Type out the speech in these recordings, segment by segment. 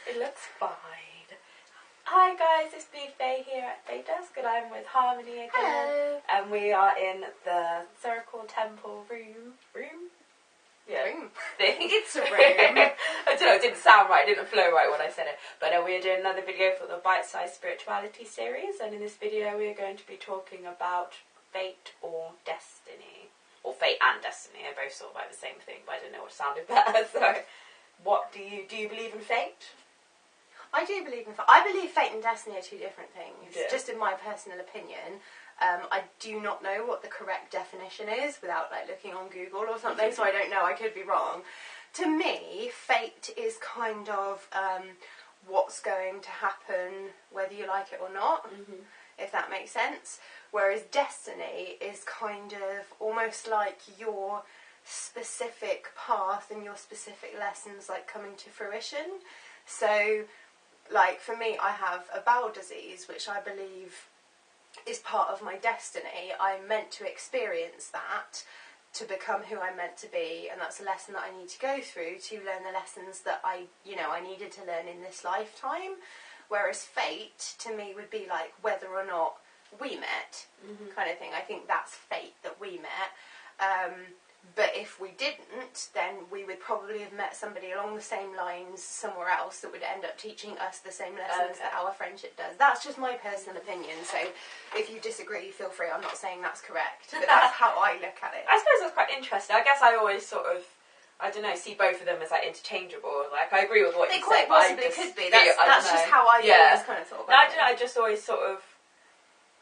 It looks fine. Hi guys, it's Blessings Faery here at Fae Desk, and I'm with Harmony again. Hello. And we are in the Circle Temple room. Yeah. Room. Thing. It's a room. I don't know, it didn't sound right, it didn't flow right when I said it. But we're doing another video for the Bite-Sized Spirituality series, and in this video we're going to be talking about fate or destiny. Or fate and destiny are both sort of like the same thing, but I don't know what sounded better. So, what do you believe in fate? I do believe in fate. I believe fate and destiny are two different things. Yeah. Just in my personal opinion. I do not know what the correct definition is without like looking on Google or something, so I don't know. I could be wrong. To me, fate is kind of what's going to happen whether you like it or not, if that makes sense. Whereas destiny is kind of almost like your specific path and your specific lessons like coming to fruition. So, like for me, I have a bowel disease, which I believe is part of my destiny. I'm meant to experience that to become who I'm meant to be, and that's a lesson that I need to go through to learn the lessons that I needed to learn in this lifetime. Whereas fate to me would be like whether or not we met, kind of thing. I think that's fate, that we met. But if we didn't, then we would probably have met somebody along the same lines somewhere else that would end up teaching us the same lessons that our friendship does. That's just my personal opinion, so if you disagree, feel free. I'm not saying that's correct, but that's how I look at it. I suppose that's quite interesting. I guess I always sort of, I don't know, see both of them as like interchangeable. Like I agree with what you said. They quite possibly could be. That's just how I always kind of thought No, about I don't know. I just always sort of,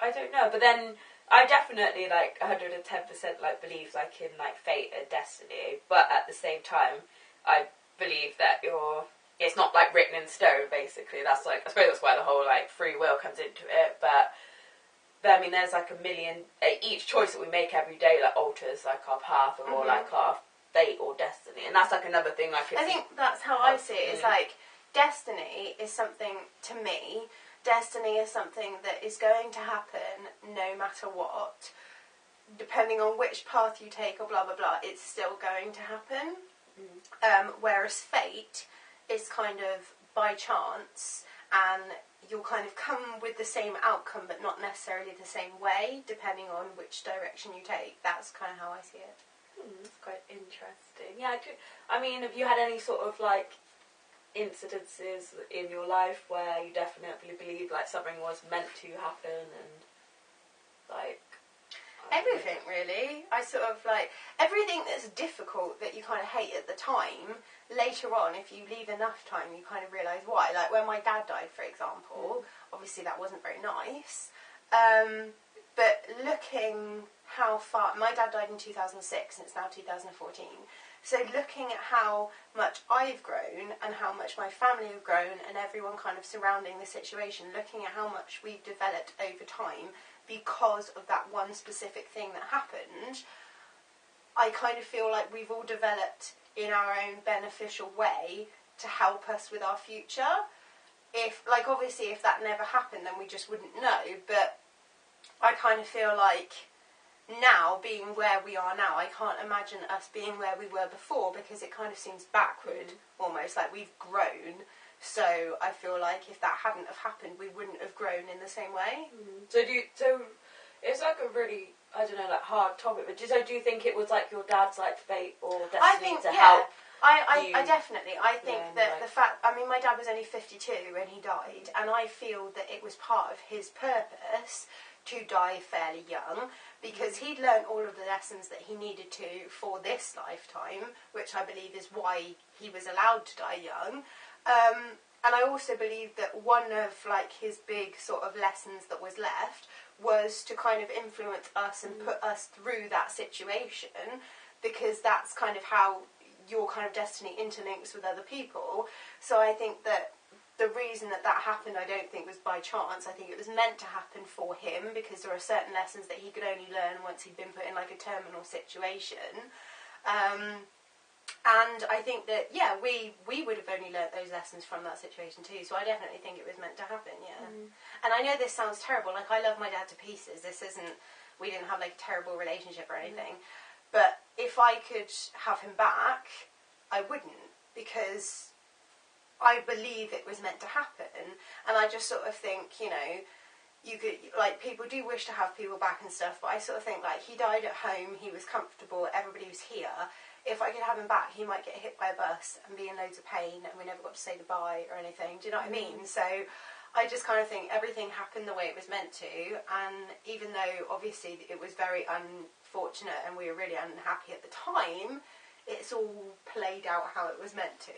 I don't know. But then I definitely like 110% like believe like in like fate and destiny. But at the same time, I believe that it's not like written in stone. Basically, that's like, I suppose that's why the whole like free will comes into it. But I mean, there's like a million. Each choice that we make every day like alters like our path or like our fate or destiny, and that's like another thing. Like I think that's how I see it. Is like destiny is something to me. Destiny is something that is going to happen no matter what. Depending on which path you take or blah blah blah, it's still going to happen. Whereas fate is kind of by chance, and you'll kind of come with the same outcome but not necessarily the same way, depending on which direction you take. That's kind of how I see it. That's quite interesting. Yeah, I mean, have you had any sort of like incidences in your life where you definitely believe like something was meant to happen and like everything really? I sort of like everything that's difficult that you kind of hate at the time, later on if you leave enough time you kind of realise why. Like when my dad died, for example, obviously that wasn't very nice, but looking how far, my dad died in 2006 and it's now 2014. So looking at how much I've grown and how much my family have grown and everyone kind of surrounding the situation, looking at how much we've developed over time because of that one specific thing that happened, I kind of feel like we've all developed in our own beneficial way to help us with our future. If, like, obviously if that never happened then we just wouldn't know, but I kind of feel like now, being where we are now, I can't imagine us being where we were before because it kind of seems backward, almost like we've grown. So I feel like if that hadn't have happened, we wouldn't have grown in the same way. So it's like a really, I don't know, like hard topic, but do you think it was like your dad's like fate or destiny help? I definitely, I think that like, the fact, I mean my dad was only 52 when he died, and I feel that it was part of his purpose to die fairly young, because he'd learned all of the lessons that he needed to for this lifetime, which I believe is why he was allowed to die young. And I also believe that one of like his big sort of lessons that was left was to kind of influence us and put us through that situation, because that's kind of how your kind of destiny interlinks with other people. So I think that the reason that happened, I don't think was by chance. I think it was meant to happen for him, because there are certain lessons that he could only learn once he'd been put in like a terminal situation. And I think that, yeah, we would have only learnt those lessons from that situation too. So I definitely think it was meant to happen, yeah. And I know this sounds terrible. Like, I love my dad to pieces. This isn't, we didn't have like a terrible relationship or anything. But if I could have him back, I wouldn't, because I believe it was meant to happen. And I just sort of think, you know, you could, like, people do wish to have people back and stuff, but I sort of think, like, he died at home, he was comfortable, everybody was here. If I could have him back, he might get hit by a bus and be in loads of pain, and we never got to say goodbye or anything. Do you know what I mean? So I just kind of think everything happened the way it was meant to, and even though obviously it was very unfortunate and we were really unhappy at the time, it's all played out how it was meant to,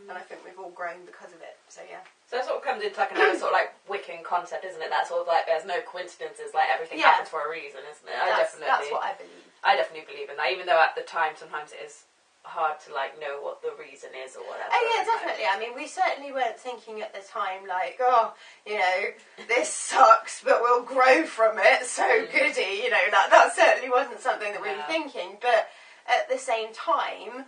and I think we've all grown because of it. So yeah. So that sort of comes into like another sort of like Wiccan concept, isn't it? That sort of like there's no coincidences, like everything happens for a reason, isn't it? That's what I believe. I definitely believe in that, even though at the time sometimes it is hard to like know what the reason is or whatever. Oh yeah, definitely. I mean, we certainly weren't thinking at the time like, oh, you know, this sucks, but we'll grow from it. So goody, you know, that certainly wasn't something that we were thinking. But at the same time,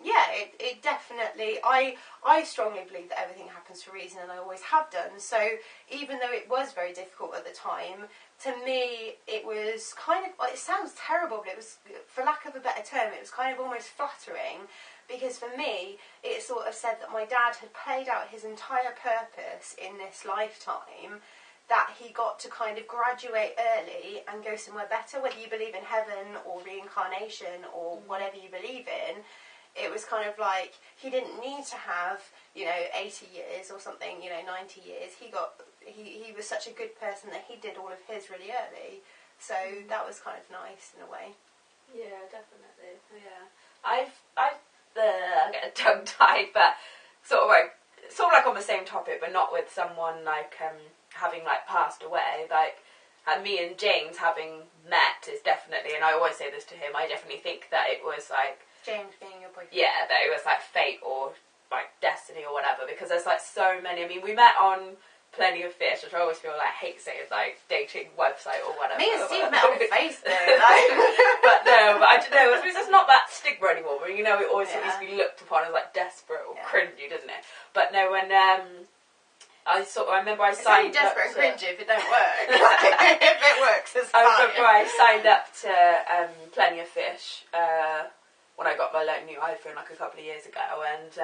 yeah, it definitely. I strongly believe that everything happens for a reason, and I always have done. So even though it was very difficult at the time, to me, it was kind of, it sounds terrible, but it was, for lack of a better term, it was kind of almost flattering, because for me, it sort of said that my dad had played out his entire purpose in this lifetime, that he got to kind of graduate early and go somewhere better, whether you believe in heaven or reincarnation or whatever you believe in. It was kind of like, he didn't need to have, you know, 80 years or something, you know, 90 years. He was such a good person that he did all of his really early. So that was kind of nice in a way. Yeah, definitely. Yeah. I get tongue-tied, but sort of like on the same topic, but not with someone like having like passed away. Like me and James having met is definitely, and I always say this to him, I definitely think that it was like, James being your boyfriend. yeah, that it was like fate or like destiny or whatever, because there's like so many. I mean, we met on Plenty of Fish, which I always feel like hate saying like dating website or whatever. Me and Steve met on Facebook. But I don't know, it's just not that stigma anymore. But you know, it always used to be looked upon as like desperate or cringy, doesn't it? But no, when I remember I signed up to... It's only desperate and cringy if it don't work. If it works, it's fine. I remember I signed up to Plenty of Fish when I got my like new iPhone like a couple of years ago, and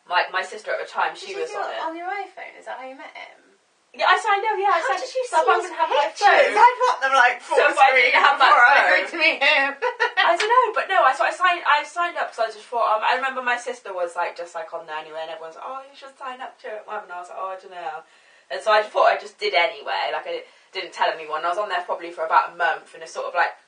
my sister at the time, she was on it. On your iPhone? Is that how you met him? Yeah, I signed up. Yeah, How did you see his have my pictures? phone. I've got them like full screen before I go to meet him. I don't know, but no. I signed up because I just thought. I remember my sister was like just like on there anyway, and everyone's like, "Oh, you should sign up to it." And I was like, "Oh, I don't know." And so I thought I just did anyway. Like I didn't tell anyone. I was on there probably for about a month, and it sort of like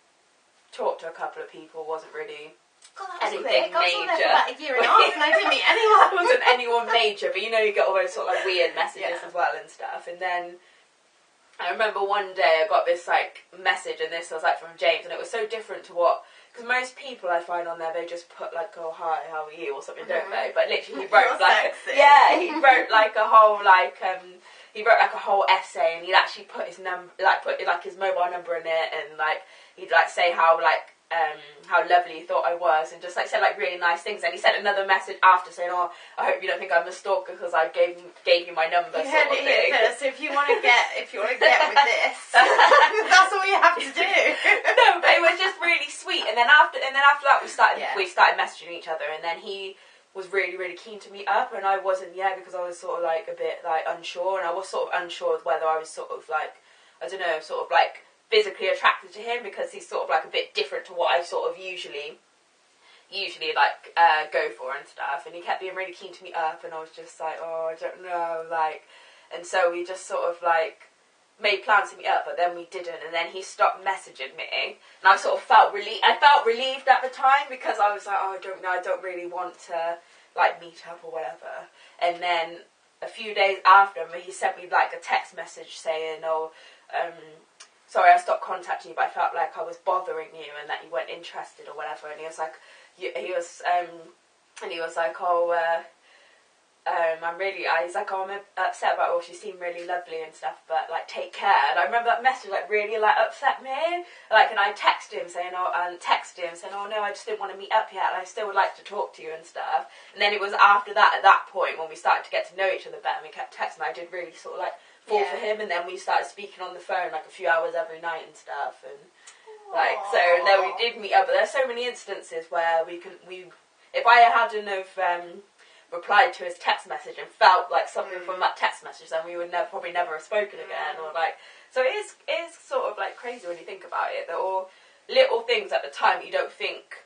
talked to a couple of people. Wasn't really. God, that was quick. I was on there for about a year and a half and I didn't meet anyone. It wasn't anyone major, but you know you get all those sort of like weird messages as well and stuff. And then I remember one day I got this like message, and this was like from James, and it was so different to what, because most people I find on there, they just put like, oh hi, how are you or something, don't they? But literally he wrote like he wrote like a whole he wrote like a whole essay, and he'd actually put his his mobile number in it, and like he'd like say how lovely he thought I was, and just like said like really nice things. And he sent another message after saying, "Oh, I hope you don't think I'm a stalker because I gave you my number." You heard it here first. So if you want to get with this, that's all you have to do. No, but it was just really sweet. And then after that we started messaging each other, and then he was really, really keen to meet up, and I wasn't yet, because I was sort of like a bit like unsure, and I was sort of unsure of whether I was sort of like, I don't know, sort of like physically attracted to him, because he's sort of like a bit different to what I sort of usually like go for and stuff. And he kept being really keen to meet up, and I was just like, oh, I don't know, like. And so we just sort of like made plans to meet up, but then we didn't, and then he stopped messaging me, and I sort of felt relieved at the time, because I was like, oh, I don't know, I don't really want to like meet up or whatever. And then a few days after, he sent me like a text message saying, oh, sorry, I stopped contacting you, but I felt like I was bothering you and that you weren't interested or whatever. And he was like, oh, he's like, oh, I'm upset about all, she seemed really lovely and stuff, but like, take care. And I remember that message like really like upset me. Like, and I texted him saying, oh no, I just didn't want to meet up yet, and I still would like to talk to you and stuff. And then it was after that, at that point, when we started to get to know each other better, and we kept texting, I did really sort of like fall for him, and then we started speaking on the phone like a few hours every night and stuff, and like, so then we did meet up. But there's so many instances where if I hadn't have replied to his text message and felt like something from that text message, then we would probably never have spoken again, or like, so it is sort of like crazy when you think about it, that all little things at the time you don't think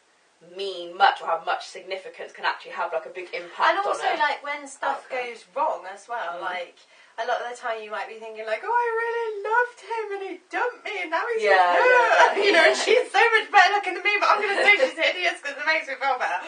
mean much or have much significance can actually have like a big impact and also on it. like when stuff goes wrong as well, like a lot of the time you might be thinking like, oh, I really loved him and he dumped me and now he's with her. You know, and she's so much better looking than me, but I'm going to say she's hideous because it makes me feel better.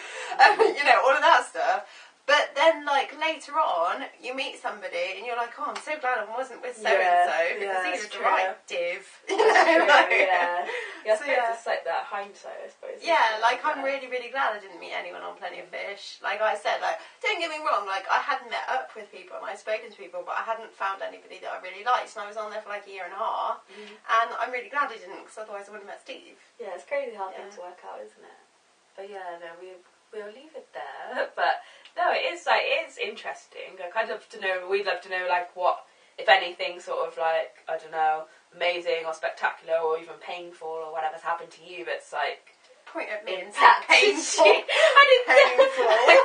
You know, all of that stuff. But then, like, later on, you meet somebody and you're like, oh, I'm so glad I wasn't with so-and-so because he was the right div. You know, Yeah, so it's like that hindsight, I suppose. Yeah, like, I'm really, really glad I didn't meet anyone on Plenty of Fish. Like I said, like, don't get me wrong, like, I hadn't met up with people and I'd spoken to people, but I hadn't found anybody that I really liked, and I was on there for like a year and a half, and I'm really glad I didn't, because otherwise I wouldn't have met Steve. Yeah, it's crazy how things work out, isn't it? But yeah, no, we'll leave it there, but no, it's interesting. We'd love to know, like, what, if anything, sort of, like, I don't know, amazing or spectacular or even painful or whatever's happened to you that's, like, point at me and say painful. I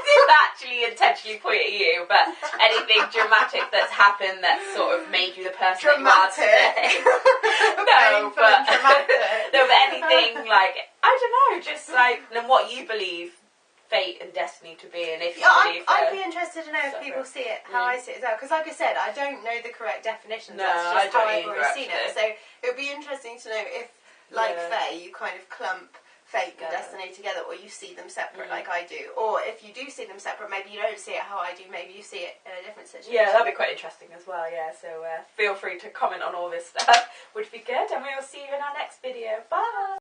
didn't actually intentionally point at you, but anything dramatic that's happened that sort of made you the person that you are today. No, but anything, like, I don't know, just, like, and what you believe fate and destiny to be, and if you believe I'd be interested to know if people see it how I see it as well, because like I said, I don't know the correct definitions. No, that's just how I've always seen it. So it would be interesting to know if, like Faye, you kind of clump fate and destiny together, or you see them separate like I do, or if you do see them separate, maybe you don't see it how I do, maybe you see it in a different situation. Yeah, that'd be quite interesting as well. Yeah, so feel free to comment on all this stuff, would be good, and we will see you in our next video. Bye.